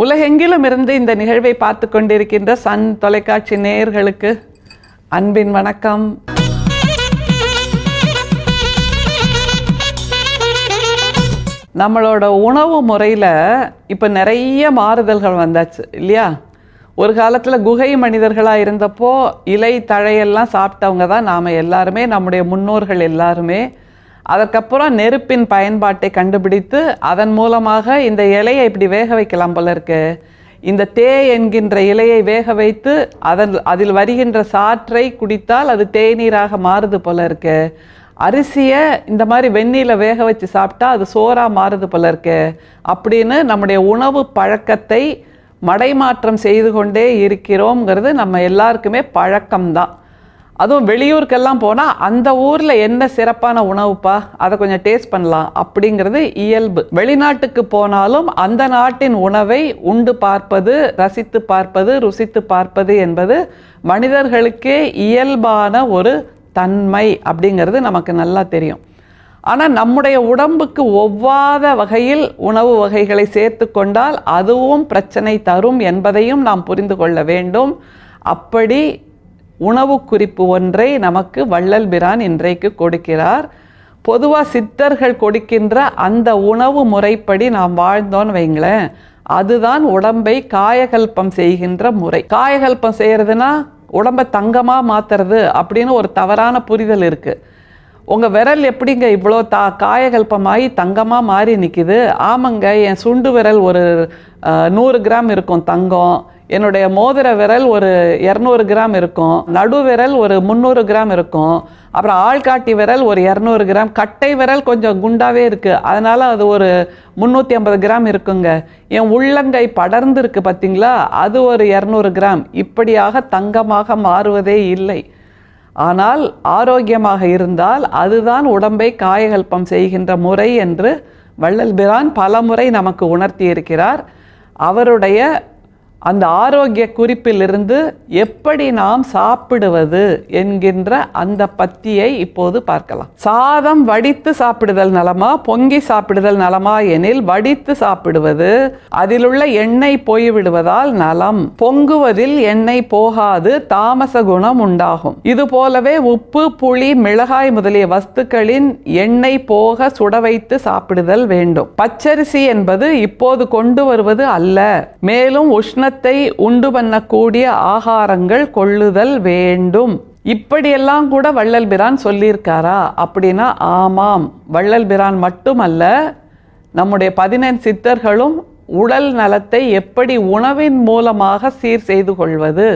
உலகெங்கிலும் இருந்து இந்த நிகழ்வை பார்த்து கொண்டிருக்கின்ற சன் தொலைக்காட்சி நேயர்களுக்கு அன்பின் வணக்கம். நம்மளோட உணவு முறையில் இப்போ நிறைய மாறுதல்கள் வந்தாச்சு இல்லையா? ஒரு காலத்தில் குகை மனிதர்களாக இருந்தப்போ இலை தழையெல்லாம் சாப்பிட்டவங்க தான் நாம் எல்லாருமே, நம்முடைய முன்னோர்கள் எல்லாருமே. அதற்கப்புறம் நெருப்பின் பயன்பாட்டை கண்டுபிடித்து அதன் மூலமாக இந்த இலையை இப்படி வேக வைக்கலாம் போல இருக்கு. இந்த தே என்கின்ற இலையை வேக வைத்து அதில் வருகின்ற சாற்றை குடித்தால் அது தேநீராக மாறுது போல இருக்கு. அரிசியை இந்த மாதிரி வெந்நீரில் வேக வச்சு சாப்பிட்டா அது சோறாக மாறுது போல இருக்கு அப்படின்னு நம்முடைய உணவு பழக்கத்தை மடைமாற்றம் செய்து கொண்டே இருக்கிறோங்கிறது நம்ம எல்லாருக்குமே பழக்கம்தான். அதுவும் வெளியூருக்கெல்லாம் போனால் அந்த ஊரில் என்ன சிறப்பான உணவுப்பா, அதை கொஞ்சம் டேஸ்ட் பண்ணலாம் அப்படிங்கிறது இயல்பு. வெளிநாட்டுக்கு போனாலும் அந்த நாட்டின் உணவை உண்டு பார்ப்பது, ரசித்து பார்ப்பது, ருசித்து பார்ப்பது என்பது மனிதர்களுக்கே இயல்பான ஒரு தன்மை அப்படிங்கிறது நமக்கு நல்லா தெரியும். ஆனால் நம்முடைய உடம்புக்கு ஒவ்வாத வகையில் உணவு வகைகளை சேர்த்து கொண்டால் அதுவும் பிரச்சனை தரும் என்பதையும் நாம் புரிந்து கொள்ள வேண்டும். அப்படி உணவு குறிப்பு ஒன்றை நமக்கு வள்ளல் பிரான் இன்றைக்கு கொடுக்கிறார். பொதுவாக சித்தர்கள் கொடுக்கின்ற அந்த உணவு முறைப்படி நாம் வாழ்ந்தோன்னு வைங்களேன், அதுதான் உடம்பை காயகல்பம் செய்கின்ற முறை. காயகல்பம் செய்கிறதுனா உடம்பை தங்கமாக மாற்றுறது அப்படின்னு ஒரு தவறான புரிதல் இருக்குது. உங்கள் விரல் எப்படிங்க இவ்வளோ காயகல்பமாகி தங்கமாக மாறி நிற்கிது? ஆமாங்க, என் சுண்டு விரல் ஒரு 100 கிராம் இருக்கும் தங்கம், என்னுடைய மோதிர விரல் ஒரு 200 கிராம் இருக்கும், நடு விரல் ஒரு 300 கிராம் இருக்கும், அப்புறம் ஆள்காட்டி விரல் ஒரு 200 கிராம், கட்டை விரல் கொஞ்சம் குண்டாவே இருக்குது அதனால் அது ஒரு 350 கிராம் இருக்குங்க, என் உள்ளங்கை படர்ந்து இருக்குது பார்த்தீங்களா, அது ஒரு 200 கிராம். இப்படியாக தங்கமாக மாறுவதே இல்லை. ஆனால் ஆரோக்கியமாக இருந்தால் அதுதான் உடம்பை காயகல்பம் செய்கின்ற முறை என்று வள்ளல் பிரான் பல முறை நமக்கு உணர்த்தி இருக்கிறார். அவருடைய அந்த ஆரோக்கிய குறிப்பிலிருந்து எப்படி நாம் சாப்பிடுவது என்கின்ற அந்த பத்தியை இப்போது பார்க்கலாம். சாதம் வடித்து சாப்பிடுதல் நலமா, பொங்கி சாப்பிடுதல் நலமா எனில் வடித்து சாப்பிடுவது. அதிலுள்ள எண்ணெய் போய்விடுவதால் நலம். பொங்குவதில் எண்ணெய் போகாது, தாமச குணம் உண்டாகும். இது போலவே உப்பு, புளி, மிளகாய் முதலிய வஸ்துக்களின் எண்ணெய் போக சுட வைத்து சாப்பிடுதல் வேண்டும். பச்சரிசி என்பது இப்போது கொண்டு வருவது அல்ல. மேலும் உஷ்ண உண்டு பண்ணக்கூடிய ஆகாரங்கள் கொள்ளுதல் வேண்டும். இப்படியெல்லாம் கூட வள்ளல் பிரான் சொல்லியிருக்காரா அப்படின்னா ஆமாம். வள்ளல் பிரான் மட்டுமல்ல, நம்முடைய 14 சித்தர்களும் உடல் நலத்தை எப்படி உணவின் மூலமாக சீர் செய்து கொள்வது,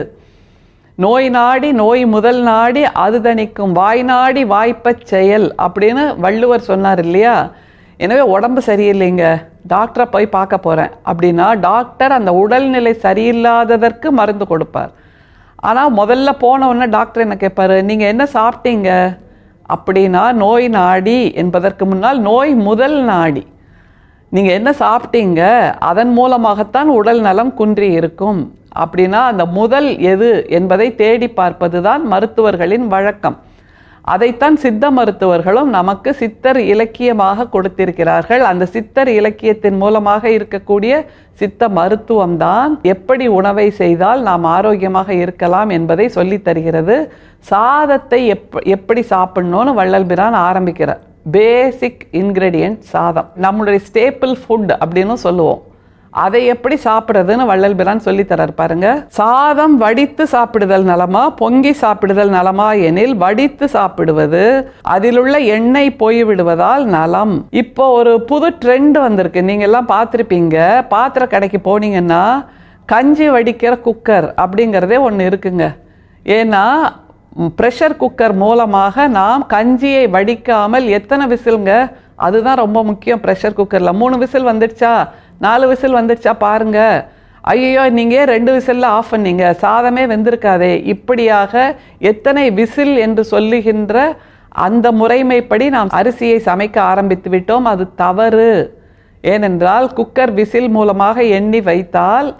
நோய் நாடி நோய் முதல் நாடி அது தணிக்கும், வாய் நாடி வாய்ப்பச் செயல் அப்படின்னு வள்ளுவர் சொன்னார் இல்லையா? எனவே உடம்பு சரியில்லைங்க, டாக்டரை போய் பார்க்க போகிறேன் அப்படின்னா டாக்டர் அந்த உடல்நிலை சரியில்லாததற்கு மருந்து கொடுப்பார். ஆனால் முதல்ல போனவுடனே டாக்டர் என்ன கேட்பார், நீங்கள் என்ன சாப்பிட்டீங்க அப்படின்னா நோய் நாடி என்பதற்கு முன்னால் நோய் முதல் நாடி. நீங்கள் என்ன சாப்பிட்டீங்க அதன் மூலமாகத்தான் உடல் நலம் குன்றி இருக்கும். அப்படின்னா அந்த முதல் எது என்பதை தேடி பார்ப்பது தான் மருத்துவர்களின் வழக்கம். அதைத்தான் சித்த மருத்துவர்களும் நமக்கு சித்தர் இலக்கியமாக கொடுத்திருக்கிறார்கள். அந்த சித்தர் இலக்கியத்தின் மூலமாக இருக்கக்கூடிய சித்த மருத்துவம்தான் எப்படி உணவை செய்தால் நாம் ஆரோக்கியமாக இருக்கலாம் என்பதை சொல்லித் தருகிறது. சாதத்தை எப்படி சாப்பிடணும்னு வள்ளல் பிரான் ஆரம்பிக்கிறார். பேசிக் இன்கிரெடியன்ட் சாதம், நம்மளுடைய ஸ்டேப்பிள் ஃபுட் அப்படின்னு சொல்லுவோம். அதை எப்படி சாப்பிட்றதுன்னு வள்ளல் பிரான் சொல்லித்தரார் பாருங்க. சாதம் வடித்து சாப்பிடுதல் நலமா, பொங்கி சாப்பிடுதல் நலமா எனில் வடித்து சாப்பிடுவது. அதிலுள்ள எண்ணெய் போய்விடுவதால் நலம். இப்போ ஒரு புது ட்ரெண்ட் வந்திருக்கு, நீங்க எல்லாம் பார்த்துருப்பீங்க. பாத்திர கடைக்கு போனீங்கன்னா கஞ்சி வடிக்கிற குக்கர் அப்படிங்கிறதே ஒன்று இருக்குங்க. ஏன்னா ப்ரெஷர் குக்கர் மூலமாக நாம் கஞ்சியை வடிக்காமல் எத்தனை விசிலுங்க, அதுதான் ரொம்ப முக்கியம். ப்ரெஷர் குக்கரில் 3 விசில் வந்துடுச்சா, 4 விசில் வந்துடுச்சா பாருங்க, ஐயோ நீங்கள் 2 விசிலில் ஆஃப் பண்ணீங்க, சாதமே வெந்திருக்காதே. இப்படியாக எத்தனை விசில் என்று சொல்லுகின்ற அந்த முறைமைப்படி நாம் அரிசியை சமைக்க ஆரம்பித்து விட்டோம். அது தவறு. ஏனென்றால் குக்கர் விசில் மூலமாக எண்ணி வைத்தால்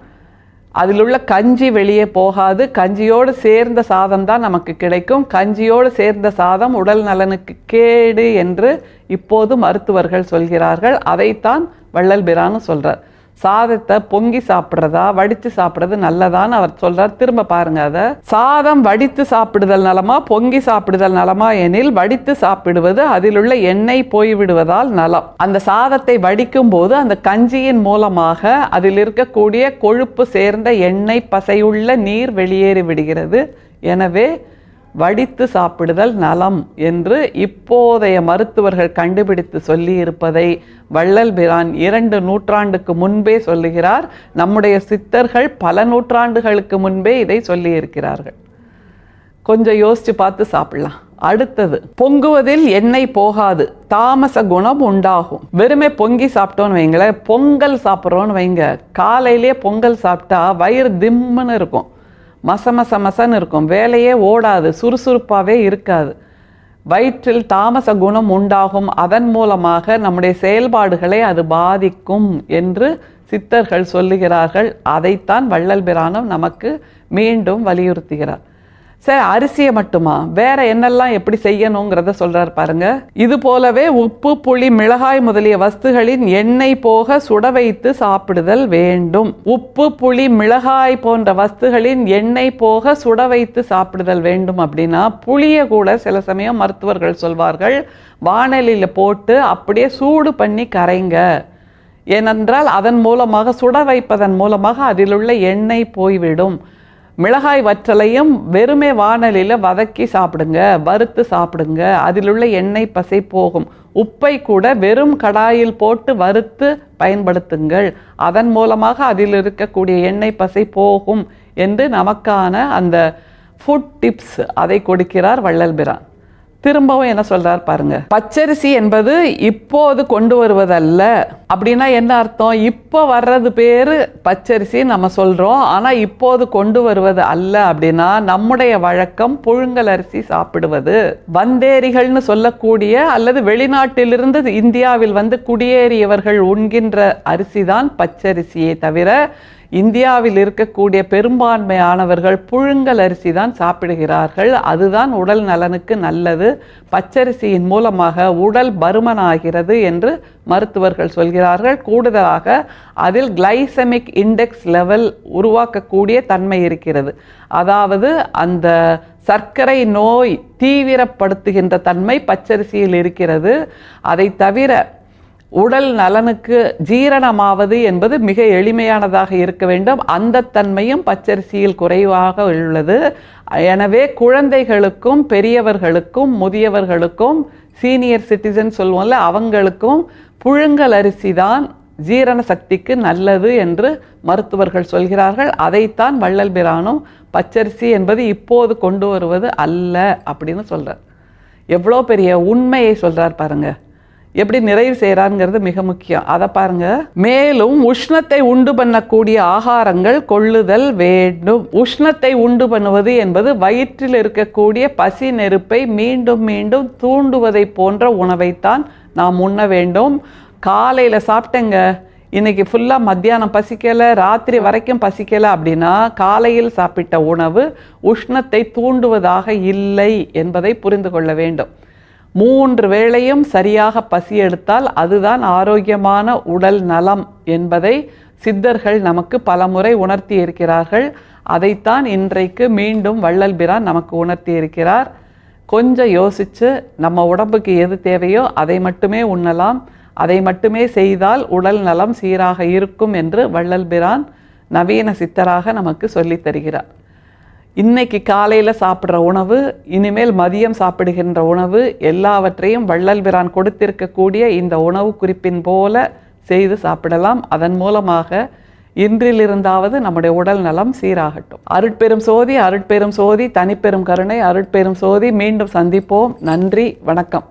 அதிலுள்ள கஞ்சி வெளியே போகாது. கஞ்சியோடு சேர்ந்த சாதம் தான் நமக்கு கிடைக்கும். கஞ்சியோடு சேர்ந்த சாதம் உடல் நலனுக்கு கேடு என்று இப்போது மருத்துவர்கள் சொல்கிறார்கள். அதைத்தான் வள்ளல் பிரான் சொல்றார். சாதத்தை பொங்கி சாப்பிட்றதா வடித்து சாப்பிட்றது நல்லதான்னு அவர் சொல்றார். திரும்ப பாருங்க, அதை சாதம் வடித்து சாப்பிடுதல் நலமா பொங்கி சாப்பிடுதல் நலமா எனில் வடித்து சாப்பிடுவது, அதில் உள்ள எண்ணெய் போய்விடுவதால் நலம். அந்த சாதத்தை வடிக்கும் போது அந்த கஞ்சியின் மூலமாக அதில் இருக்கக்கூடிய கொழுப்பு சேர்ந்த எண்ணெய் பசையுள்ள நீர் வெளியேறி விடுகிறது. எனவே வடித்து சாப்பிடுதல் நலம் என்று இப்போதைய மருத்துவர்கள் கண்டுபிடித்து சொல்லி இருப்பதை வள்ளல் பிரான் 2 நூற்றாண்டுக்கு முன்பே சொல்லுகிறார். நம்முடைய சித்தர்கள் பல நூற்றாண்டுகளுக்கு முன்பே இதை சொல்லி இருக்கிறார்கள். கொஞ்சம் யோசிச்சு பார்த்து சாப்பிடலாம். அடுத்தது, பொங்குவதில் எண்ணெய் போகாது, தாமச குணம் உண்டாகும். வெறுமே பொங்கி சாப்பிட்டோன்னு வைங்களேன், பொங்கல் சாப்பிட்றோன்னு வைங்க, காலையிலேயே பொங்கல் சாப்பிட்டா வயிறு திம்முன்னு இருக்கும், மசன்னு இருக்கும், வேலையே ஓடாது, சுறுசுறுப்பாகவே இருக்காது. வயிற்றில் தாமச குணம் உண்டாகும், அதன் மூலமாக நம்முடைய செயல்பாடுகளை அது பாதிக்கும் என்று சித்தர்கள் சொல்லுகிறார்கள். அதைத்தான் வள்ளல் பிரானும் நமக்கு மீண்டும் வலியுறுத்துகிறார். சரி, அரிசியை மட்டுமா, வேற என்னெல்லாம் எப்படி செய்யணுங்கிறத சொல்றார் பாருங்க. இது போலவே உப்பு புளி மிளகாய் முதலிய வஸ்துகளின் எண்ணெய் போக சுட வைத்து சாப்பிடுதல் வேண்டும். உப்பு புளி மிளகாய் போன்ற வஸ்துகளின் எண்ணெய் போக சுட வைத்து சாப்பிடுதல் வேண்டும் அப்படின்னா, புளியை கூட சில சமயம் மருத்துவர்கள் சொல்வார்கள் வாணலியில் போட்டு அப்படியே சூடு பண்ணி கரைங்க. ஏனென்றால் அதன் மூலமாக சுட வைப்பதன் மூலமாக அதில் உள்ள எண்ணெய் போய்விடும். மிளகாய் வற்றலையும் வெறுமே வாணலியில் வதக்கி சாப்பிடுங்க, வறுத்து சாப்பிடுங்க, அதில் உள்ள எண்ணெய் பசை போகும். உப்பை கூட வெறும் கடாயில் போட்டு வறுத்து பயன்படுத்துங்கள், அதன் மூலமாக அதில் இருக்கக்கூடிய எண்ணெய் பசை போகும் என்று நமக்கான அந்த ஃபுட் டிப்ஸ் அதை கொடுக்கிறார் வள்ளல் பிரான். திரும்பவும் என்ன சொல்றார் பாருங்க. பச்சரிசி என்பது இப்போது கொண்டு வருவதல்ல. அப்படின்னா என்ன அர்த்தம்? இப்போ வர்றது பேரு பச்சரிசி நம்ம சொல்றோம், ஆனா இப்போது கொண்டு வருவது அல்ல. அப்படின்னா நம்முடைய வழக்கம் புழுங்கல் அரிசி சாப்பிடுவது. வந்தேரிகள்னு சொல்லக்கூடிய அல்லது வெளிநாட்டிலிருந்து இந்தியாவில் வந்து குடியேறியவர்கள் உண்கின்ற அரிசி தான் பச்சரிசியே தவிர இந்தியாவில் இருக்கக்கூடிய பெரும்பான்மையானவர்கள் புழுங்கல் அரிசி தான் சாப்பிடுகிறார்கள். அதுதான் உடல் நலனுக்கு நல்லது. பச்சரிசியின் மூலமாக உடல் பருமனாகிறது என்று மருத்துவர்கள் சொல்கிறார்கள். கூடுதலாக அதில் கிளைசெமிக் இண்டெக்ஸ் லெவல் உருவாக்கக்கூடிய தன்மை இருக்கிறது. அதாவது அந்த சர்க்கரை நோய் தீவிரப்படுத்துகின்ற தன்மை பச்சரிசியில் இருக்கிறது. அதை தவிர உடல் நலனுக்கு ஜீரணமாவது என்பது மிக எளிமையானதாக இருக்க வேண்டும். அந்த தன்மையும் பச்சரிசியில் குறைவாக உள்ளது. எனவே குழந்தைகளுக்கும் பெரியவர்களுக்கும் முதியவர்களுக்கும் சீனியர் சிட்டிசன் சொல்லுவோம்ல, அவங்களுக்கும் புழுங்கல் அரிசி தான் ஜீரண சக்திக்கு நல்லது என்று மருத்துவர்கள் சொல்கிறார்கள். அதைத்தான் வள்ளல் பிரானும் பச்சரிசி என்பது இப்போது கொண்டு வருவது அல்ல அப்படின்னு சொல்றார். எவ்வளோ பெரிய உண்மையை சொல்றார் பாருங்க. எப்படி நிறைவு செய்கிறாருங்கிறது மிக முக்கியம். அதை பாருங்க. மேலும் உஷ்ணத்தை உண்டு பண்ணக்கூடிய ஆகாரங்கள் கொள்ளுதல் வேண்டும். உஷ்ணத்தை உண்டு பண்ணுவது என்பது வயிற்றில் இருக்கக்கூடிய பசி நெருப்பை மீண்டும் மீண்டும் தூண்டுவதை போன்ற உணவைத்தான் நாம் உண்ண வேண்டும். காலையில் சாப்பிட்டேங்க, இன்னைக்கு ஃபுல்லாக மத்தியானம் பசிக்கலை, ராத்திரி வரைக்கும் பசிக்கலை அப்படின்னா காலையில் சாப்பிட்ட உணவு உஷ்ணத்தை தூண்டுவதாக இல்லை என்பதை புரிந்து கொள்ள வேண்டும். 3 வேளையும் சரியாக பசி எடுத்தால் அதுதான் ஆரோக்கியமான உடல் நலம் என்பதை சித்தர்கள் நமக்கு பலமுறை உணர்த்தி இருக்கிறார்கள். அதைத்தான் இன்றைக்கு மீண்டும் வள்ளல் பிரான் நமக்கு உணர்த்தி இருக்கிறார். கொஞ்சம் யோசித்து நம்ம உடம்புக்கு எது தேவையோ அதை மட்டுமே உண்ணலாம், அதை மட்டுமே செய்தால் உடல் நலம் சீராக இருக்கும் என்று வள்ளல் பிரான் நவீன சித்தராக நமக்கு சொல்லித் தருகிறார். இன்னைக்கு காலையில் சாப்பிட்ற உணவு, இனிமேல் மதியம் சாப்பிடுகின்ற உணவு, எல்லாவற்றையும் வள்ளல் பிரான் கொடுத்திருக்கக்கூடிய இந்த உணவு குறிப்பின் போல செய்து சாப்பிடலாம். அதன் மூலமாக இன்றிலிருந்தாவது நம்முடைய உடல் நலம் சீராகட்டும். அருட்பெரும் சோதி, அருட்பெரும் சோதி, தனிப்பெரும் கருணை, அருட்பெரும் சோதி. மீண்டும் சந்திப்போம். நன்றி, வணக்கம்.